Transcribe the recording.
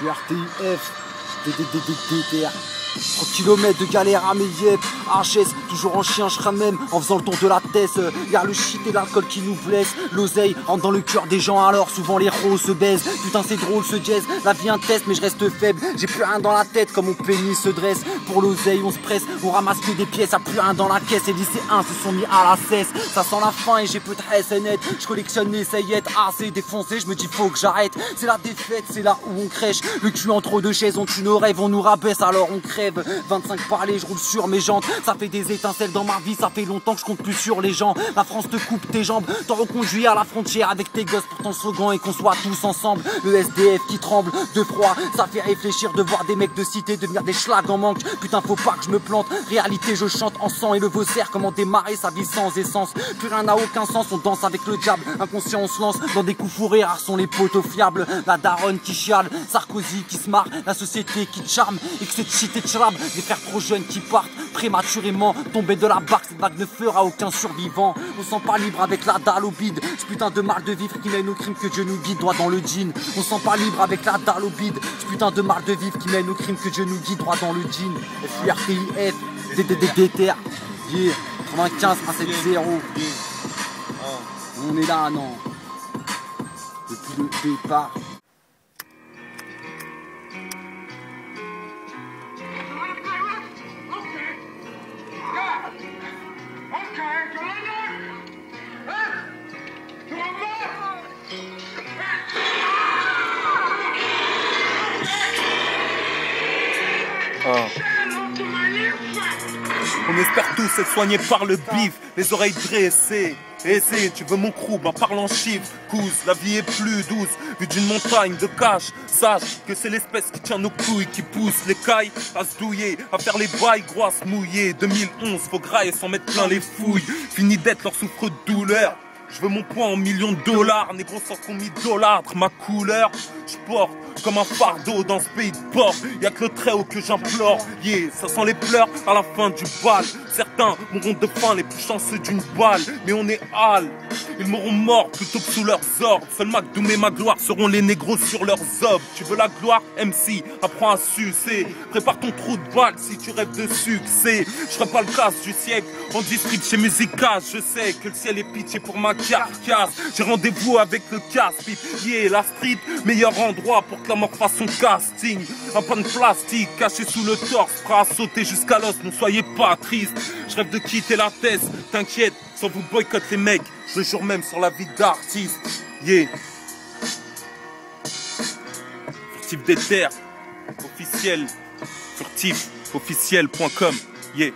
suis RTIF, DDR. 30 km de galère à mes yep, HS, toujours en chien, je même en faisant le tour de la tête. Y'a le shit et l'alcool qui nous blesse. L'oseille rentre dans le cœur des gens, alors souvent les héros se baisent. Putain c'est drôle ce jazz, la vie un test mais je reste faible. J'ai plus rien dans la tête comme mon pénis se dresse. Pour l'oseille on se presse, on ramasse que des pièces, y'a plus rien dans la caisse. Les lycéens se sont mis à la cesse. Ça sent la fin et j'ai peu de stress et net. Je collectionne les saillettes, c'est défoncé, je me dis faut que j'arrête. C'est la défaite, c'est là où on crèche. Le cul entre deux chaises, on tue nos rêves, on nous rabaisse alors on crève. 25 parler, je roule sur mes jantes. Ça fait des étincelles dans ma vie, ça fait longtemps que je compte plus sur les gens. La France te coupe tes jambes, t'en reconduis à la frontière avec tes gosses pour ton slogan et qu'on soit tous ensemble. Le SDF qui tremble de froid, ça fait réfléchir de voir des mecs de cité devenir des schlags en manque. Putain faut pas que je me plante, réalité je chante en sang et le vaussaire. Comment démarrer sa vie sans essence, plus rien n'a aucun sens, on danse avec le diable. Inconscient on se lance dans des coups fourrés, rares sont les poteaux fiables. La daronne qui chiale, Sarkozy qui se marre, la société qui te charme et que cette shit est charme. Des frères trop jeunes qui partent prématurément, tomber de la barque, cette vague ne fera aucun survivant. On sent pas libre avec la dalle au bide, ce putain de mal de vivre qui mène au crime que Dieu nous guide, droit dans le jean. On sent pas libre avec la dalle au bide, ce putain de mal de vivre qui mène au crime que Dieu nous guide, droit dans le jean. FURTIF, DDR, yeah, 95 170. On est là, non, depuis le départ. On espère tous être soignés par le bif, les oreilles dressées. Et si tu veux mon crew, bah parle en chiffres, cousse, la vie est plus douce, vue d'une montagne de cash. Sache que c'est l'espèce qui tient nos couilles, qui pousse les cailles à se douiller, à faire les bails gros à se mouiller. 2011, faut grailler sans mettre plein les fouilles, fini d'être leur souffre-douleur. Je veux mon poids en millions de dollars, négro sans qu'on m'idolâtre ma couleur. Je porte comme un fardeau dans ce pays de porc. Y'a que le très haut que j'implore. Yeah, ça sent les pleurs à la fin du bal. Certains mourront de faim, les plus chanceux d'une balle. Mais on est hal, ils mourront morts plutôt que sous leurs ordres. Seul McDoom et ma gloire seront les négros sur leurs obs. Tu veux la gloire, MC, apprends à sucer. Prépare ton trou de balle si tu rêves de succès. Je serai pas le casse du siècle, en distrib chez Musicas. Je sais que le ciel est pitié pour ma carcasse. J'ai rendez-vous avec le casse-pipe. Yeah, la street, meilleur endroit pour que la mort fasse son casting. Un pan de plastique caché sous le torse, prêt à sauter jusqu'à l'os, ne soyez pas triste. Je rêve de quitter la thèse, t'inquiète, sans vous boycotte les mecs, je jure même sur la vie d'artiste. Yeah. Furtif des terres, officiel, furtifofficiel.com. Yeah.